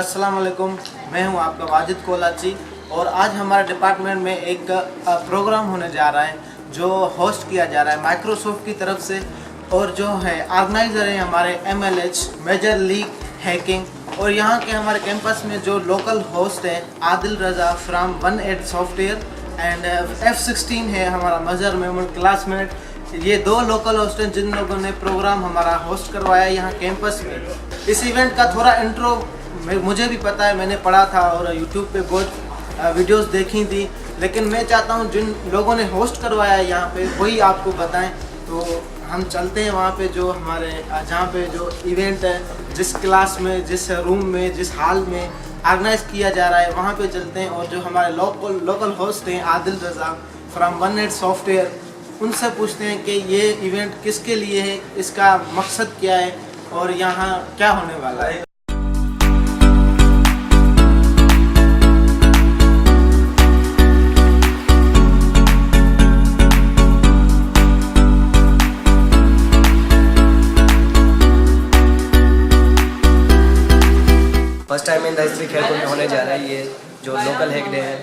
अस्सलाम वालेकुम। मैं हूं आपका वाजिद कोलाची और आज हमारे डिपार्टमेंट में एक प्रोग्राम होने जा रहा है जो होस्ट किया जा रहा है माइक्रोसॉफ्ट की तरफ से, और जो है ऑर्गेनाइज़र है हमारे MLH मेजर लीग हैकिंग। और यहाँ के हमारे कैंपस में जो लोकल होस्ट है आदिल रज़ा फ्राम 18 सॉफ्टवेयर एंड F16 है हमारा मजर मेमोन क्लासमेट। ये दो लोकल होस्ट हैं जिन लोगों ने प्रोग्राम हमारा होस्ट करवाया यहाँ कैंपस में। इस इवेंट का थोड़ा इंट्रो मुझे भी पता है, मैंने पढ़ा था और यूट्यूब पे बहुत वीडियोस देखी थी, लेकिन मैं चाहता हूँ जिन लोगों ने होस्ट करवाया है यहाँ पे वही आपको बताएं। तो हम चलते हैं वहाँ पे जो हमारे जहाँ पे जो इवेंट है, जिस क्लास में, जिस रूम में, जिस हॉल में ऑर्गेनाइज किया जा रहा है वहाँ पे चलते हैं। और जो हमारे लोकल होस्ट हैं आदिल रज़ा फ्राम 18 सॉफ्टवेयर, उनसे पूछते हैं कि ये इवेंट किसके लिए है, इसका मकसद क्या है और यहाँ क्या होने वाला है। First time in the history खेलकूद में होने जा रहा है। ये जो लोकल हैक डे है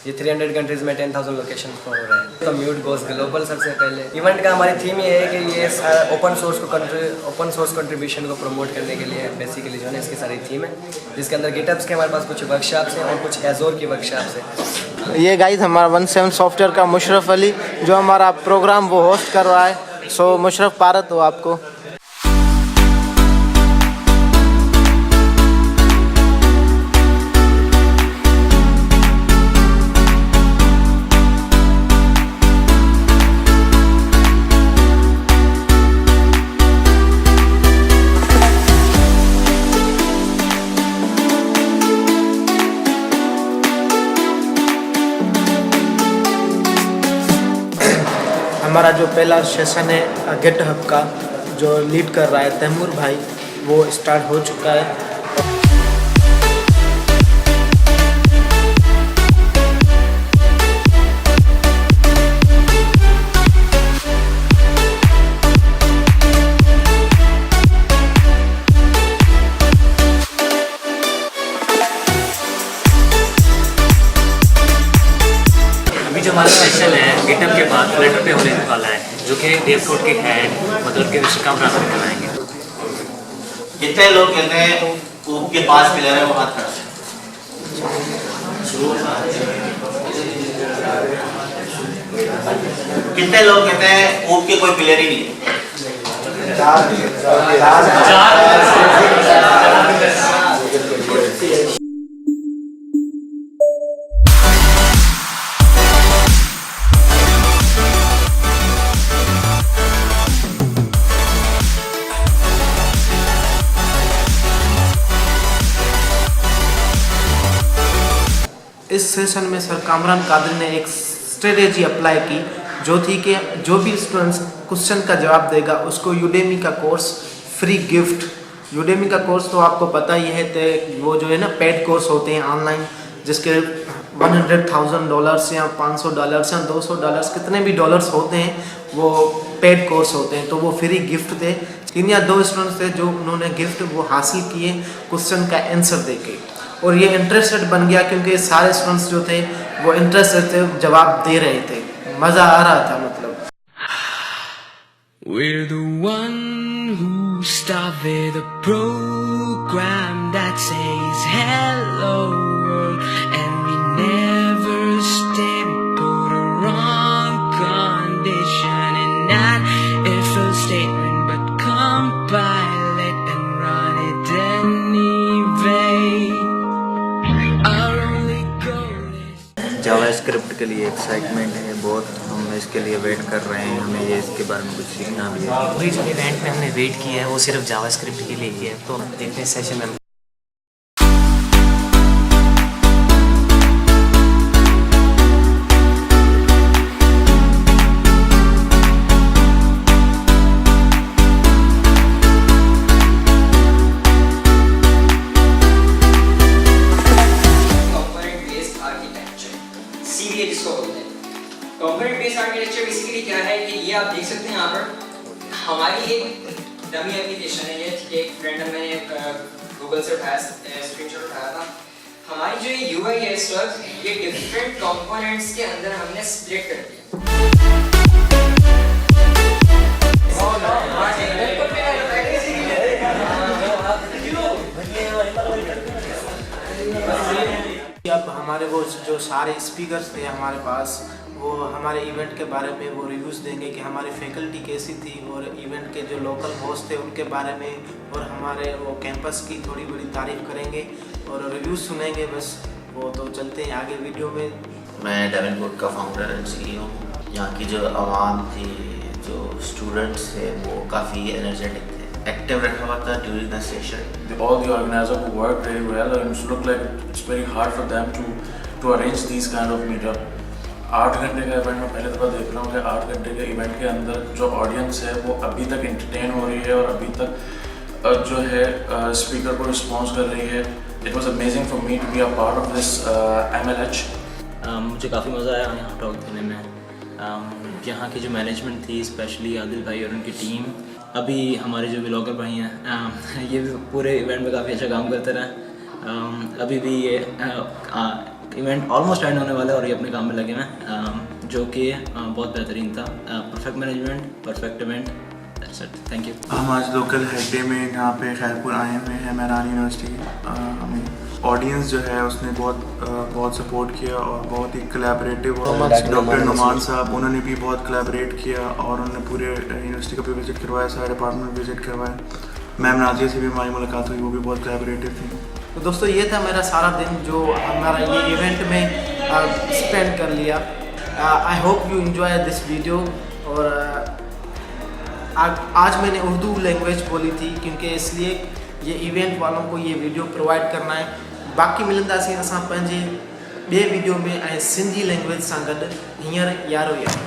ये 300 कंट्रीज़ में 10,000 लोकेशन पर हो रहा है। तो म्यूट गोस ग्लोबल सबसे पहले इवेंट का हमारी थीम ये है कि ये ओपन सोर्स कंट्रीब्यूशन को प्रमोट करने के लिए बेसिकली जो है इसकी सारी थीम है, जिसके अंदर गिटहब्स के हमारे पास कुछ वर्कशॉप्स हैं और कुछ एजोर की वर्कशॉप्स हैं। ये गाइस हमारा 17 सॉफ्टवेयर का मुशरफ अली जो हमारा प्रोग्राम वो होस्ट कर रहा है। सो मुशरफ पारत हो आपको। हमारा जो पहला सेशन है गिटहब का जो लीड कर रहा है तैमूर भाई, वो स्टार्ट हो चुका है। जो हमारा सेशन है गिटहब के बाद फ्लटर पे होने वाला है, जो कि डेव कोड के हेड मतलब के काम ट्रांसफर कराएंगे। कितने लोग कहते हैं ऊप के पास पिलर है वो हाथ खड़ा है? कितने लोग कहते हैं ऊप के कोई पिलर ही नहीं है? इस सेशन में सर कामरान कादरी ने एक स्ट्रेटेजी अप्लाई की जो थी कि जो भी स्टूडेंट्स क्वेश्चन का जवाब देगा उसको यूडेमी का कोर्स फ्री गिफ्ट। यूडेमी का कोर्स तो आपको पता ही है, तो वो जो है ना पेड कोर्स होते हैं ऑनलाइन, जिसके $100,000 या $500 या $200 कितने भी डॉलर्स होते हैं वो पेड कोर्स होते हैं। तो वो फ्री गिफ्ट थे। 3 या 2 स्टूडेंट्स थे जो उन्होंने गिफ्ट वो हासिल किए क्वेश्चन का आंसर देके, और ये इंटरेस्टेड बन गया क्योंकि सारे स्टूडेंट्स जो थे वो इंटरेस्टेड थे, जवाब दे रहे थे, मज़ा आ रहा था। मतलब We're the one who started the program that says hello world, and we never stay put a wrong condition and not if a statement but compile it and run it anyway. JavaScript के लिए excitement है बहुत, हम इसके लिए wait कर रहे हैं, हमें ये इसके बारे में कुछ सीखना भी है। वही जो इवेंट में हमने वेट किया है वो सिर्फ जावास्क्रिप्ट के लिए ही है। तो देखते हैं सेशन में। कंपोनेंट बेस्ड आर्किटेक्चर बेसिकली क्या है कि ये आप देख सकते हैं यहाँ पर हमारी एक डमी एप्लीकेशन है। ये एक फ्रेंड मैंने गूगल से उठाया, स्क्रीनशॉट उठाया था। हमारी जो ये UI है इस वक्त, ये डिफरेंट कंपोनेंट्स के अंदर हमने स्प्लिट कर दिया। अब हमारे वो जो सारे स्पीकर्स थे हमारे पास, वो हमारे इवेंट के बारे में वो रिव्यूज़ देंगे कि हमारी फैकल्टी कैसी थी, और इवेंट के जो लोकल होस्ट थे उनके बारे में, और हमारे वो कैंपस की थोड़ी बड़ी तारीफ़ करेंगे और रिव्यूज़ सुनेंगे। बस वो तो चलते हैं आगे वीडियो में। मैं डेवनपोर्ट का फाउंडर एंड CEO हूँ। यहाँ की जो आवाम थी, जो स्टूडेंट्स थे, वो काफ़ी एनर्जेटिक थे, एक्टिव रखा हुआ था during the session. All the organizers who worked very well, and it looked like it's very hard for them to arrange these kind of meetup. 8 घंटे का इवेंट मैं पहले दफ़ा देख रहा हूँ कि 8 घंटे के इवेंट के अंदर जो ऑडियंस है वो अभी तक इंटरटेन हो रही है और अभी तक जो है स्पीकर को रिस्पॉन्स कर रही है। It was amazing for me to be a part of this MLH। मुझे काफ़ी मज़ा आया यहाँ टॉक देने में। यहाँ की जो मैनेजमेंट थी, स्पेशली आदिल भाई और उनकी टीम, अभी हमारे जो व्लॉगर भाई हैं ये भी पूरे इवेंट में काफ़ी अच्छा काम करते रहे। अभी भी ये इवेंट ऑलमोस्ट एंड होने वाला है और ये अपने काम में लगे हैं, जो कि बहुत बेहतरीन था। Perfect management, perfect event. Thank you. हम आज लोकल हेड डे में यहाँ पे खैरपुर आए हुए हैं, मेहरान यूनिवर्सिटी। हमें ऑडियंस जो है उसने बहुत सपोर्ट किया और बहुत ही कोलैबोरेटिव। डॉक्टर नुमान साहब, उन्होंने भी बहुत कोलैबोरेट किया और उन्होंने पूरे यूनिवर्सिटी को भी विज़िट करवाया, सारे डिपार्टमेंट विज़िट करवाया। मैम नाजिया से भी हमारी मुलाकात हुई, वो भी बहुत कोलैबोरेटिव थी। तो दोस्तों ये था मेरा सारा दिन जो हमारा ये इवेंट में स्पेंड कर लिया। I hope you enjoy this video. और आज मैंने उर्दू लैंग्वेज बोली थी क्योंकि इसलिए ये इवेंट वालों को ये वीडियो प्रोवाइड करना है। बाक़ी मिलंदासीं असां पंहिंजे ॿिए वीडियो में ऐं सिंधी लैंग्वेज सां गॾु हींअर यारो यार।